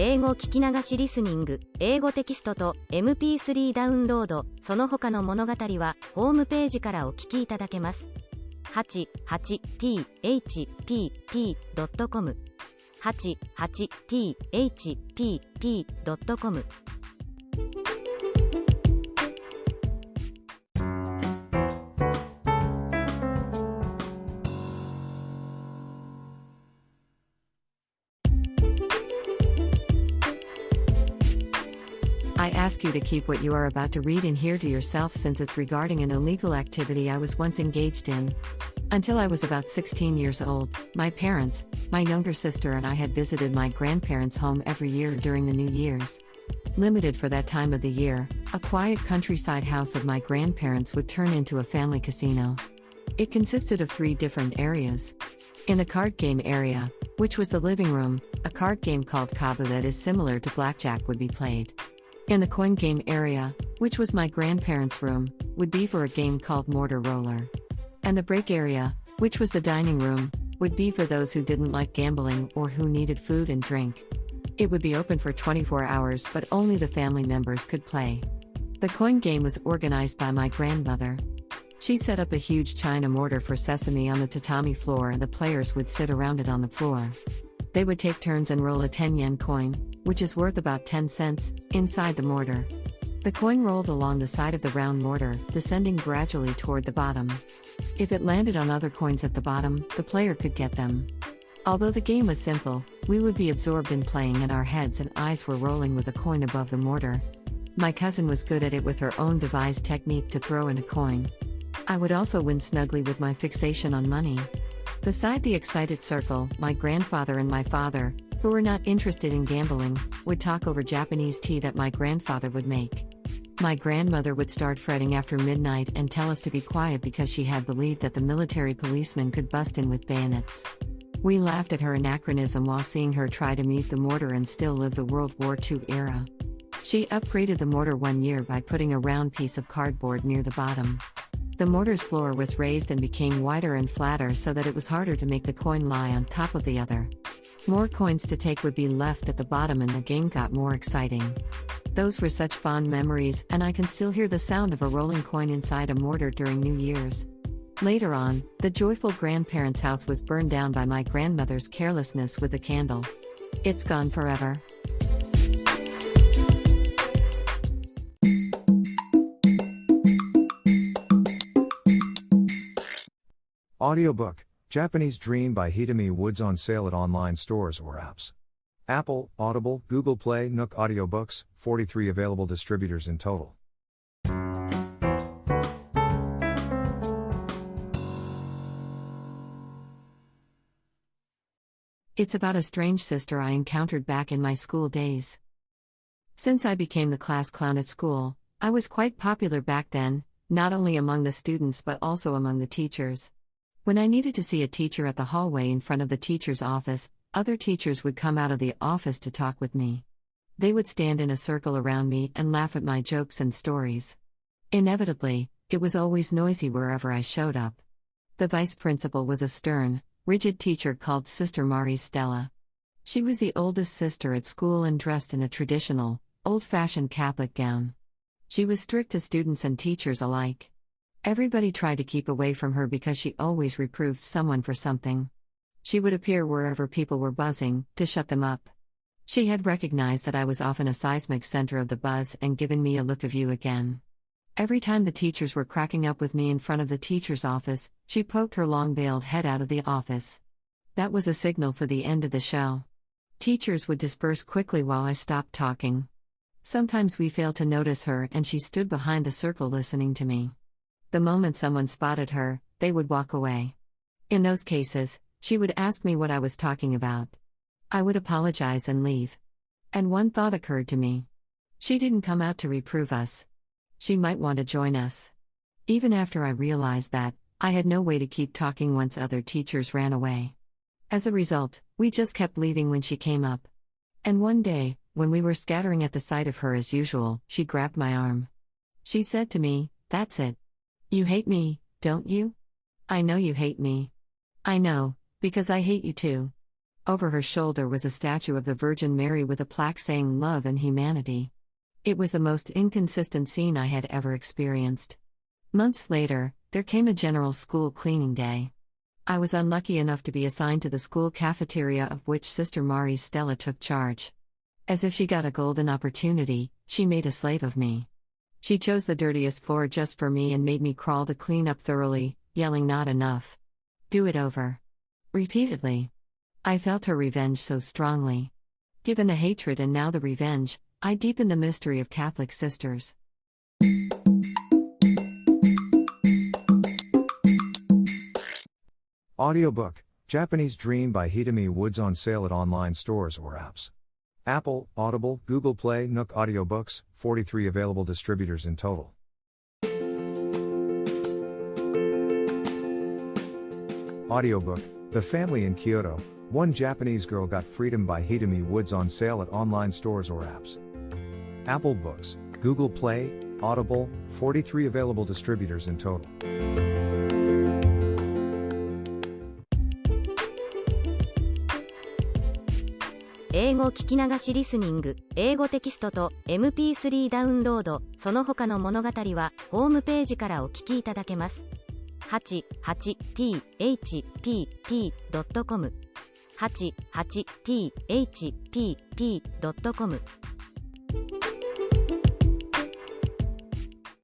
英語聞き流しリスニング、英語テキストと MP3 ダウンロード、その他の物語はホームページからお聞きいただけます。88thpp.com 88thpp.com I ask you to keep what you are about to read and hear to yourself since it's regarding an illegal activity I was once engaged in. Until I was about 16 years old, my parents, my younger sister and I had visited my grandparents' home every year during the New Year's. Limited for that time of the year, a quiet countryside house of my grandparents would turn into a family casino. It consisted of 3 different areas. In the card game area, which was the living room, a card game called Kabu that is similar to blackjack would be played. In the coin game area, which was my grandparents' room, would be for a game called Mortar Roller. And the break area, which was the dining room, would be for those who didn't like gambling or who needed food and drink. It would be open for 24 hours but only the family members could play. The coin game was organized by my grandmother. She set up a huge china mortar for sesame on the tatami floor and the players would sit around it on the floor. They would take turns and roll a 10-yen coin, which is worth about 10 cents, inside the mortar. The coin rolled along the side of the round mortar, descending gradually toward the bottom. If it landed on other coins at the bottom, the player could get them. Although the game was simple, we would be absorbed in playing and our heads and eyes were rolling with a coin above the mortar. My cousin was good at it with her own devised technique to throw in a coin. I would also win snugly with my fixation on money. Beside the excited circle, my grandfather and my father, who were not interested in gambling, would talk over Japanese tea that my grandfather would make. My grandmother would start fretting after midnight and tell us to be quiet because she had believed that the military policemen could bust in with bayonets. We laughed at her anachronism while seeing her try to mute the mortar and still live the World War II era. She upgraded the mortar one year by putting a round piece of cardboard near the bottom. The mortar's floor was raised and became wider and flatter so that it was harder to make the coin lie on top of the other. More coins to take would be left at the bottom and the game got more exciting. Those were such fond memories, and I can still hear the sound of a rolling coin inside a mortar during New Year's. Later on, the joyful grandparents' house was burned down by my grandmother's carelessness with a candle. It's gone forever. Audiobook, Japanese Dream by Hitomi Woods on sale at online stores or apps. Apple, Audible, Google Play, Nook Audiobooks, 43 available distributors in total. It's about a strange sister I encountered back in my school days. Since I became the class clown at school, I was quite popular back then, not only among the students but also among the teachers. When I needed to see a teacher at the hallway in front of the teacher's office, other teachers would come out of the office to talk with me. They would stand in a circle around me and laugh at my jokes and stories. Inevitably, it was always noisy wherever I showed up. The vice principal was a stern, rigid teacher called Sister Marie Stella. She was the oldest sister at school and dressed in a traditional, old-fashioned Catholic gown. She was strict to students and teachers alike. Everybody tried to keep away from her because she always reproved someone for something. She would appear wherever people were buzzing, to shut them up. She had recognized that I was often a seismic center of the buzz and given me a look of you again. Every time the teachers were cracking up with me in front of the teacher's office, she poked her long-veiled head out of the office. That was a signal for the end of the show. Teachers would disperse quickly while I stopped talking. Sometimes we failed to notice her and she stood behind the circle listening to me. The moment someone spotted her, they would walk away. In those cases, she would ask me what I was talking about. I would apologize and leave. And one thought occurred to me. She didn't come out to reprove us. She might want to join us. Even after I realized that, I had no way to keep talking once other teachers ran away. As a result, we just kept leaving when she came up. And one day, when we were scattering at the sight of her as usual, she grabbed my arm. She said to me, "That's it. You hate me, don't you? I know you hate me. I know, because I hate you too. Over her shoulder was a statue of the Virgin Mary with a plaque saying love and humanity. It was the most inconsistent scene I had ever experienced. Months later, there came a general school cleaning day. I was unlucky enough to be assigned to the school cafeteria, of which Sister Mari's Stella took charge. As if she got a golden opportunity, she made a slave of me. She chose the dirtiest floor just for me and made me crawl to clean up thoroughly, yelling not enough. Do it over. Repeatedly. I felt her revenge so strongly. Given the hatred and now the revenge, I deepened the mystery of Catholic sisters. Audiobook, Japanese Dream by Hitomi Woods on sale at online stores or apps. Apple, Audible, Google Play, Nook Audiobooks, 43 available distributors in total. Audiobook, The Family in Kyoto, One Japanese Girl Got Freedom by Hitomi Woods on sale at online stores or apps. Apple Books, Google Play, Audible, 43 available distributors in total. 英語聞き流しリスニング、英語テキストと MP3 ダウンロード、その他の物語はホームページからお聞きいただけます。88thpp.com 88thpp.com